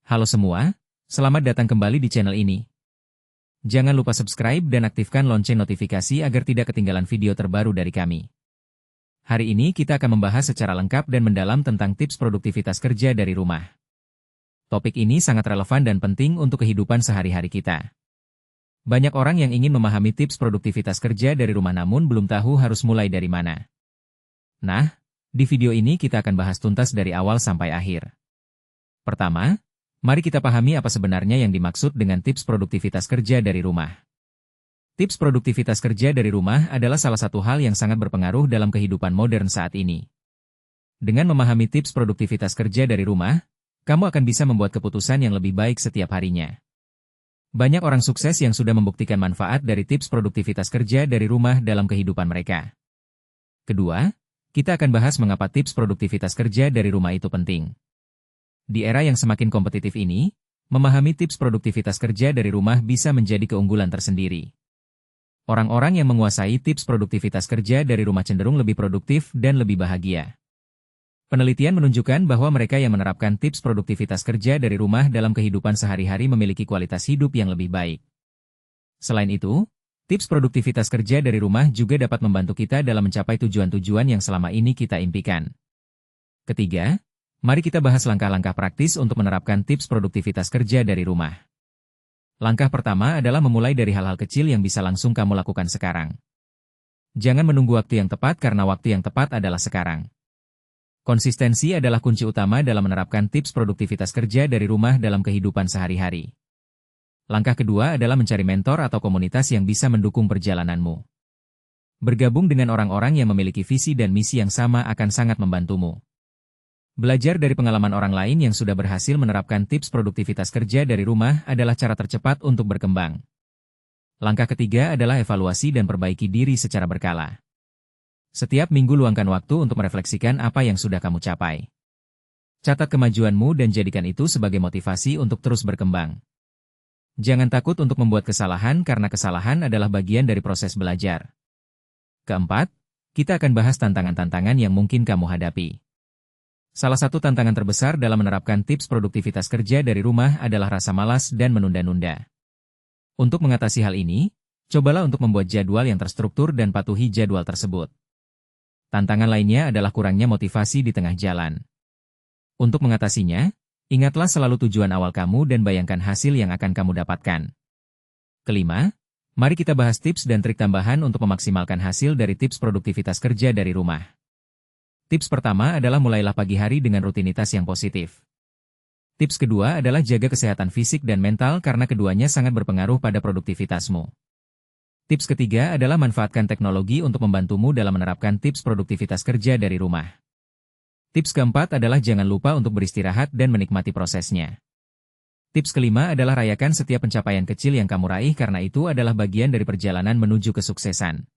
Halo semua, selamat datang kembali di channel ini. Jangan lupa subscribe dan aktifkan lonceng notifikasi agar tidak ketinggalan video terbaru dari kami. Hari ini kita akan membahas secara lengkap dan mendalam tentang tips produktivitas kerja dari rumah. Topik ini sangat relevan dan penting untuk kehidupan sehari-hari kita. Banyak orang yang ingin memahami tips produktivitas kerja dari rumah namun belum tahu harus mulai dari mana. Nah, di video ini kita akan bahas tuntas dari awal sampai akhir. Pertama, mari kita pahami apa sebenarnya yang dimaksud dengan tips produktivitas kerja dari rumah. Tips produktivitas kerja dari rumah adalah salah satu hal yang sangat berpengaruh dalam kehidupan modern saat ini. Dengan memahami tips produktivitas kerja dari rumah, kamu akan bisa membuat keputusan yang lebih baik setiap harinya. Banyak orang sukses yang sudah membuktikan manfaat dari tips produktivitas kerja dari rumah dalam kehidupan mereka. Kedua, kita akan bahas mengapa tips produktivitas kerja dari rumah itu penting. Di era yang semakin kompetitif ini, memahami tips produktivitas kerja dari rumah bisa menjadi keunggulan tersendiri. Orang-orang yang menguasai tips produktivitas kerja dari rumah cenderung lebih produktif dan lebih bahagia. Penelitian menunjukkan bahwa mereka yang menerapkan tips produktivitas kerja dari rumah dalam kehidupan sehari-hari memiliki kualitas hidup yang lebih baik. Selain itu, tips produktivitas kerja dari rumah juga dapat membantu kita dalam mencapai tujuan-tujuan yang selama ini kita impikan. Ketiga, mari kita bahas langkah-langkah praktis untuk menerapkan tips produktivitas kerja dari rumah. Langkah pertama adalah memulai dari hal-hal kecil yang bisa langsung kamu lakukan sekarang. Jangan menunggu waktu yang tepat karena waktu yang tepat adalah sekarang. Konsistensi adalah kunci utama dalam menerapkan tips produktivitas kerja dari rumah dalam kehidupan sehari-hari. Langkah kedua adalah mencari mentor atau komunitas yang bisa mendukung perjalananmu. Bergabung dengan orang-orang yang memiliki visi dan misi yang sama akan sangat membantumu. Belajar dari pengalaman orang lain yang sudah berhasil menerapkan tips produktivitas kerja dari rumah adalah cara tercepat untuk berkembang. Langkah ketiga adalah evaluasi dan perbaiki diri secara berkala. Setiap minggu luangkan waktu untuk merefleksikan apa yang sudah kamu capai. Catat kemajuanmu dan jadikan itu sebagai motivasi untuk terus berkembang. Jangan takut untuk membuat kesalahan karena kesalahan adalah bagian dari proses belajar. Keempat, kita akan bahas tantangan-tantangan yang mungkin kamu hadapi. Salah satu tantangan terbesar dalam menerapkan tips produktivitas kerja dari rumah adalah rasa malas dan menunda-nunda. Untuk mengatasi hal ini, cobalah untuk membuat jadwal yang terstruktur dan patuhi jadwal tersebut. Tantangan lainnya adalah kurangnya motivasi di tengah jalan. Untuk mengatasinya, ingatlah selalu tujuan awal kamu dan bayangkan hasil yang akan kamu dapatkan. Kelima, mari kita bahas tips dan trik tambahan untuk memaksimalkan hasil dari tips produktivitas kerja dari rumah. Tips pertama adalah mulailah pagi hari dengan rutinitas yang positif. Tips kedua adalah jaga kesehatan fisik dan mental karena keduanya sangat berpengaruh pada produktivitasmu. Tips ketiga adalah manfaatkan teknologi untuk membantumu dalam menerapkan tips produktivitas kerja dari rumah. Tips keempat adalah jangan lupa untuk beristirahat dan menikmati prosesnya. Tips kelima adalah rayakan setiap pencapaian kecil yang kamu raih karena itu adalah bagian dari perjalanan menuju kesuksesan.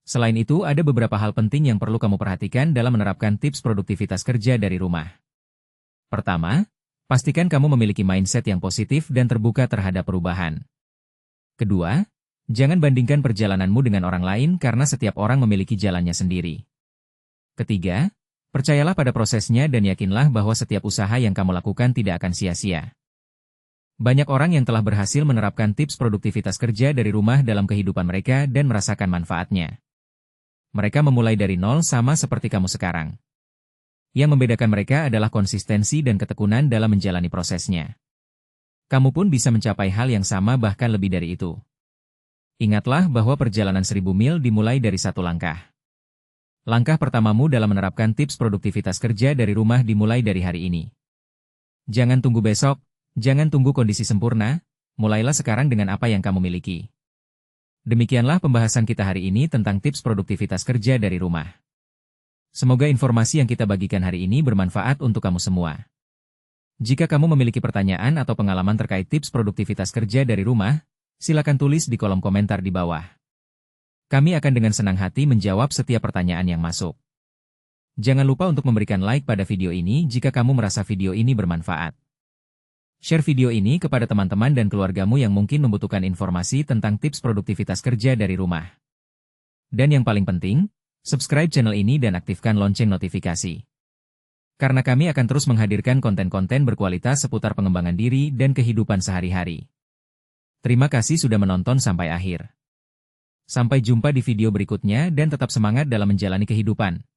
Selain itu, ada beberapa hal penting yang perlu kamu perhatikan dalam menerapkan tips produktivitas kerja dari rumah. Pertama, pastikan kamu memiliki mindset yang positif dan terbuka terhadap perubahan. Kedua, jangan bandingkan perjalananmu dengan orang lain karena setiap orang memiliki jalannya sendiri. Ketiga, percayalah pada prosesnya dan yakinlah bahwa setiap usaha yang kamu lakukan tidak akan sia-sia. Banyak orang yang telah berhasil menerapkan tips produktivitas kerja dari rumah dalam kehidupan mereka dan merasakan manfaatnya. Mereka memulai dari nol sama seperti kamu sekarang. Yang membedakan mereka adalah konsistensi dan ketekunan dalam menjalani prosesnya. Kamu pun bisa mencapai hal yang sama bahkan lebih dari itu. Ingatlah bahwa perjalanan 1000 mil dimulai dari satu langkah. Langkah pertamamu dalam menerapkan tips produktivitas kerja dari rumah dimulai dari hari ini. Jangan tunggu besok, jangan tunggu kondisi sempurna, mulailah sekarang dengan apa yang kamu miliki. Demikianlah pembahasan kita hari ini tentang tips produktivitas kerja dari rumah. Semoga informasi yang kita bagikan hari ini bermanfaat untuk kamu semua. Jika kamu memiliki pertanyaan atau pengalaman terkait tips produktivitas kerja dari rumah, silakan tulis di kolom komentar di bawah. Kami akan dengan senang hati menjawab setiap pertanyaan yang masuk. Jangan lupa untuk memberikan like pada video ini jika kamu merasa video ini bermanfaat. Share video ini kepada teman-teman dan keluargamu yang mungkin membutuhkan informasi tentang tips produktivitas kerja dari rumah. Dan yang paling penting, subscribe channel ini dan aktifkan lonceng notifikasi. Karena kami akan terus menghadirkan konten-konten berkualitas seputar pengembangan diri dan kehidupan sehari-hari. Terima kasih sudah menonton sampai akhir. Sampai jumpa di video berikutnya dan tetap semangat dalam menjalani kehidupan.